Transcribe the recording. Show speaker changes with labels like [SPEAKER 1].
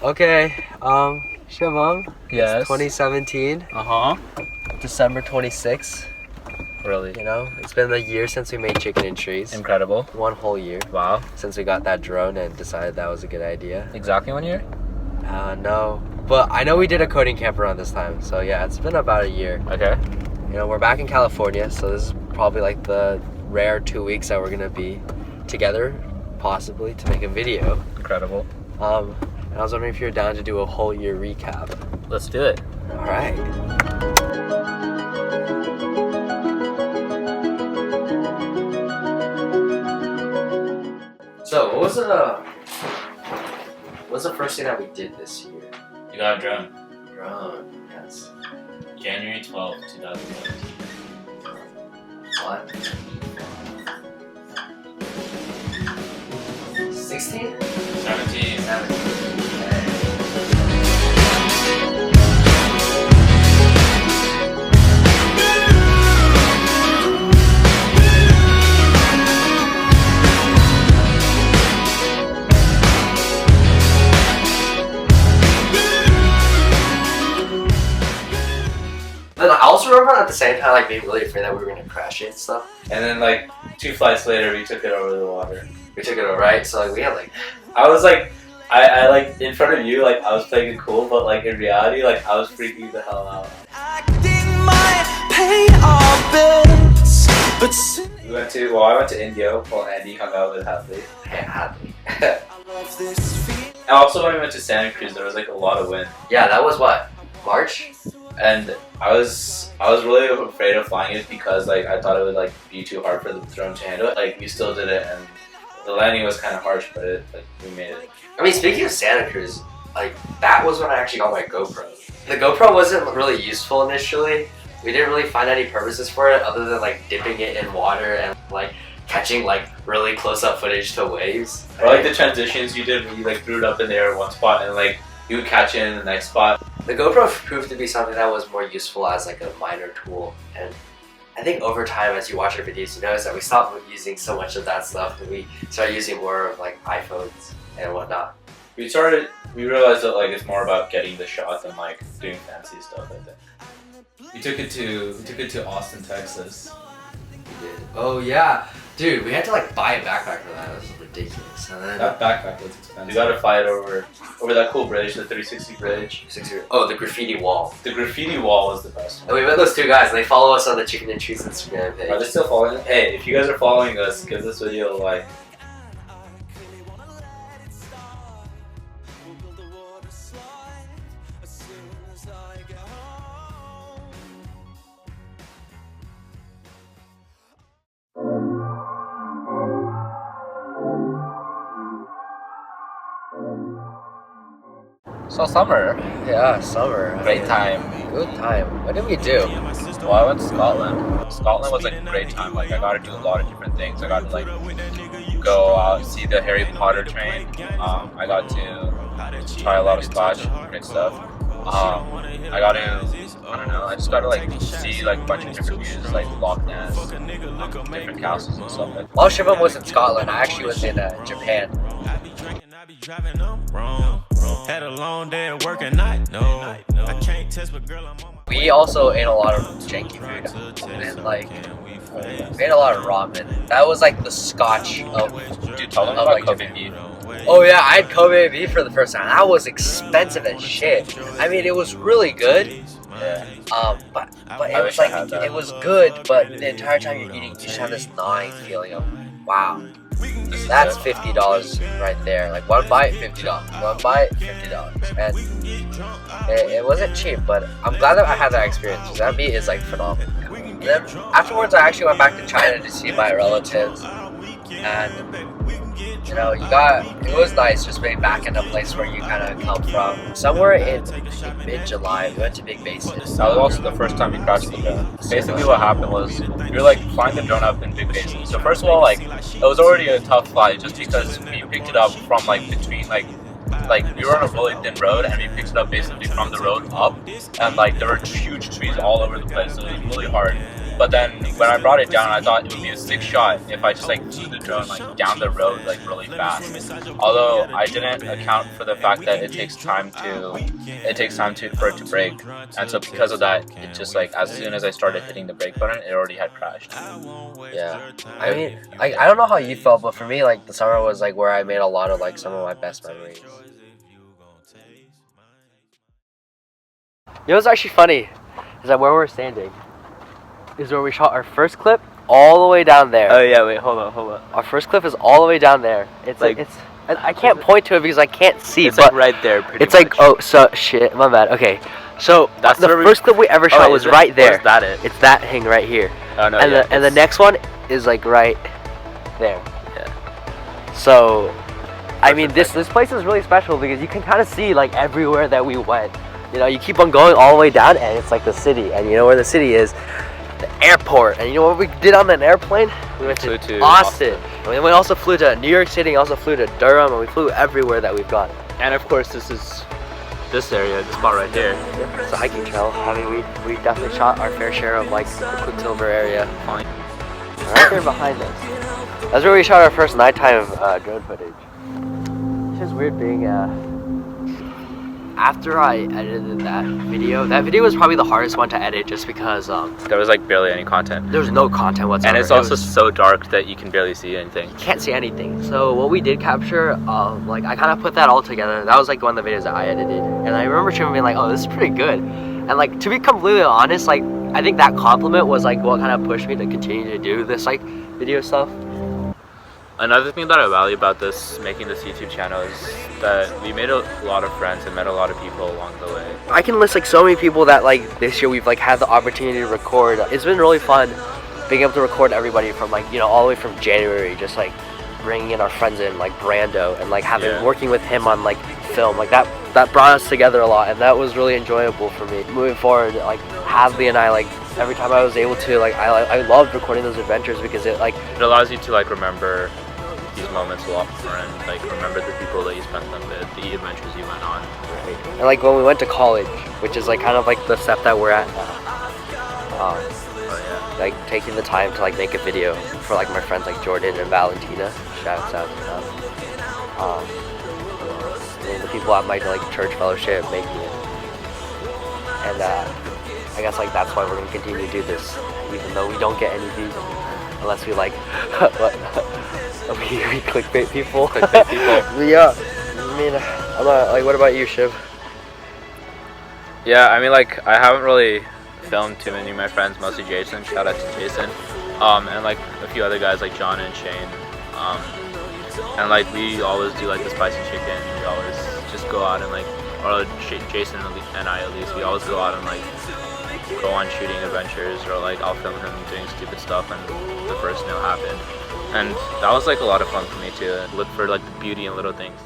[SPEAKER 1] Okay, Shivam.
[SPEAKER 2] Yes.
[SPEAKER 1] It's 2017. December 26th.
[SPEAKER 2] Really?
[SPEAKER 1] You know, it's been a year since we made Chicken and Trees.
[SPEAKER 2] Incredible.
[SPEAKER 1] 1 whole year.
[SPEAKER 2] Wow.
[SPEAKER 1] Since we got that drone and decided that was a good idea.
[SPEAKER 2] Exactly 1 year?
[SPEAKER 1] No. But I know we did a coding camp around this time. So yeah, it's been about a year.
[SPEAKER 2] Okay.
[SPEAKER 1] You know, we're back in California. So this is probably like the rare 2 weeks that we're going to be together, possibly, to make a video.
[SPEAKER 2] Incredible.
[SPEAKER 1] And I was wondering if you're down to do a whole year recap.
[SPEAKER 2] Let's do it.
[SPEAKER 1] All right. So, what was the first thing that we did this year?
[SPEAKER 2] You got a drone.
[SPEAKER 1] Drone, yes.
[SPEAKER 2] January 12th, 2017.
[SPEAKER 1] What? 16?
[SPEAKER 2] 17.
[SPEAKER 1] 17. Then I also remember at the same time like being really afraid that we were gonna crash it and stuff.
[SPEAKER 2] And then like 2 flights later, we took it over the water.
[SPEAKER 1] We took it over, right? So like we had like
[SPEAKER 2] I was like, I like in front of you, like I was playing it cool, but like in reality, like I was freaking the hell out. I went to India while Andy hung out with Hadley.
[SPEAKER 1] hey, Hadley.
[SPEAKER 2] And also when we went to Santa Cruz, there was like a lot of wind.
[SPEAKER 1] Yeah, that was what? March?
[SPEAKER 2] And I was really afraid of flying it because like I thought it would like be too hard for the drone to handle it. Like we still did it, and the landing was kind of harsh, but we made it.
[SPEAKER 1] I mean, speaking of Santa Cruz, like that was when I actually got my GoPro. The GoPro wasn't really useful initially. We didn't really find any purposes for it other than like dipping it in water and like catching like really close-up footage to waves.
[SPEAKER 2] Or like the transitions you did when you like threw it up in the air in one spot and like you would catch it in the next spot.
[SPEAKER 1] The GoPro proved to be something that was more useful as like a minor tool, and I think over time as you watch our videos you notice that we stopped using so much of that stuff and we started using more of like iPhones and whatnot.
[SPEAKER 2] We realized that like it's more about getting the shot than like doing fancy stuff, I think. We took it to Austin, Texas.
[SPEAKER 1] We did. Oh yeah. Dude, we had to like buy a backpack for that. It was ridiculous. And then
[SPEAKER 2] That backpack was expensive. We gotta fly it over that cool bridge, the 360 bridge.
[SPEAKER 1] the graffiti wall.
[SPEAKER 2] The graffiti wall was the best
[SPEAKER 1] And
[SPEAKER 2] one.
[SPEAKER 1] we met those 2 guys and they follow us on the Chicken and Trees Instagram page.
[SPEAKER 2] Are they still following? Hey, if you guys are following us, give this video a like. So summer,
[SPEAKER 1] Yeah, summer.
[SPEAKER 2] great time.
[SPEAKER 1] Good time. What did we do?
[SPEAKER 2] Well, I went to Scotland. Scotland was like a great time. Like I got to do a lot of different things. I got to like go out see the Harry Potter train. I got to try a lot of Scotch, great stuff. I got to, I don't know. I just got to like see like a bunch of different views, like Loch Ness, different castles and stuff. Like
[SPEAKER 1] While Shivam was in Scotland, I actually was in Japan.
[SPEAKER 3] Had a long day at work at night. No, I can't test, but girl, I'm on my
[SPEAKER 1] We also ate a lot of janky food and like we ate a lot of ramen. That was like the Scotch of
[SPEAKER 2] dude, tell them
[SPEAKER 1] of,
[SPEAKER 2] about
[SPEAKER 1] like,
[SPEAKER 2] Kobe
[SPEAKER 1] Japan.
[SPEAKER 2] beef.
[SPEAKER 1] Oh yeah, I had Kobe beef for the first time. That was expensive as shit. I mean, it was really good.
[SPEAKER 2] Yeah.
[SPEAKER 1] But
[SPEAKER 2] I
[SPEAKER 1] it was
[SPEAKER 2] wish I
[SPEAKER 1] like
[SPEAKER 2] had that.
[SPEAKER 1] it was good, but the entire time you're eating, you just have this gnawing feeling of wow. That's $50 right there. Like one bite, $50. One bite, $50. And it wasn't cheap, but I'm glad that I had that experience because that meat is like phenomenal. And then afterwards, I actually went back to China to see my relatives, and you know, it was nice just being back in a place where you kind of come from. Somewhere in mid-July, we went to Big Basin.
[SPEAKER 2] That was also the first time we crashed the drone. Basically what happened was, we were like flying the drone up in Big Basin. So first of all, like, it was already a tough flight just because we picked it up from like between like we were on a really thin road and we picked it up basically from the road up, and like there were huge trees all over the place, so it was really hard. But then when I brought it down, I thought it would be a sick shot if I just like flew the drone like down the road like really fast. Although I didn't account for the fact that it takes time for it to break, and so because of that, it just like as soon as I started hitting the brake button, it already had crashed.
[SPEAKER 1] Yeah, I mean, I don't know how you felt, but for me, like the summer was like where I made a lot of like some of my best memories. You know what's actually funny is that where we're standing is where we shot our first clip all the way down there.
[SPEAKER 4] Oh yeah, wait, hold on.
[SPEAKER 1] Our first clip is all the way down there. It's like and I can't point to it because I can't see.
[SPEAKER 4] It's
[SPEAKER 1] but
[SPEAKER 4] like right there.
[SPEAKER 1] It's like shit, my bad. Okay, so
[SPEAKER 4] that's
[SPEAKER 1] the first clip we ever shot was right there.
[SPEAKER 4] Is that it?
[SPEAKER 1] It's that thing right here.
[SPEAKER 4] Oh no.
[SPEAKER 1] And the next one is like right there.
[SPEAKER 4] Yeah.
[SPEAKER 1] So, I mean, this place is really special because you can kind of see like everywhere that we went. You know, you keep on going all the way down, and it's like the city. And you know where the city is? The airport. And you know what we did on an airplane? We went to Austin. And we also flew to New York City, also flew to Durham, and we flew everywhere that we've gone.
[SPEAKER 4] And of course, this is this area, this spot right here.
[SPEAKER 1] It's a hiking trail. I mean, we definitely shot our fair share of like the Quicksilver area.
[SPEAKER 4] Fine.
[SPEAKER 1] Right there behind us. That's where we shot our first nighttime drone footage. It's just weird being after I edited that video was probably the hardest one to edit just because
[SPEAKER 4] there was like barely any content.
[SPEAKER 1] There's no content whatsoever.
[SPEAKER 4] And it's also so dark that you can barely see anything.
[SPEAKER 1] You can't see anything. So what we did capture, like I kind of put that all together. That was like one of the videos that I edited. And I remember Trim being like, oh, this is pretty good. And like, to be completely honest, like I think that compliment was like what kind of pushed me to continue to do this like video stuff.
[SPEAKER 4] Another thing that I value about making this YouTube channel is that we made a lot of friends and met a lot of people along the way.
[SPEAKER 1] I can list like so many people that like this year we've like had the opportunity to record. It's been really fun being able to record everybody from like, you know, all the way from January, just like bringing in our friends in like Brando and like working with him on like film. Like that brought us together a lot, and that was really enjoyable for me. Moving forward, like Hadley and I, like every time I was able to, like I loved recording those adventures because it
[SPEAKER 4] allows you to like remember these moments a lot more and like remember the people that you spent them with, the adventures you went on.
[SPEAKER 1] Right. And like when we went to college, which is like kind of like the step that we're at now. Like taking the time to like make a video for like my friends like Jordan and Valentina. Shouts out to them. And the people at my like church fellowship making it. And I guess like that's why we're gonna continue to do this, even though we don't get any views unless we like we clickbait people.
[SPEAKER 4] Clickbait people.
[SPEAKER 1] Yeah. I mean, I'm not, like, what about you, Shiv?
[SPEAKER 4] Yeah, I mean, like, I haven't really filmed too many of my friends, mostly Jason. Shout out to Jason. And like a few other guys like John and Shane. And like we always do like the spicy chicken. We always just go out and like, or Jason and I at least, we always go out and like go on shooting adventures, or like I'll film him doing stupid stuff and the first snow happened. And that was like a lot of fun for me too. Look for like the beauty in little things.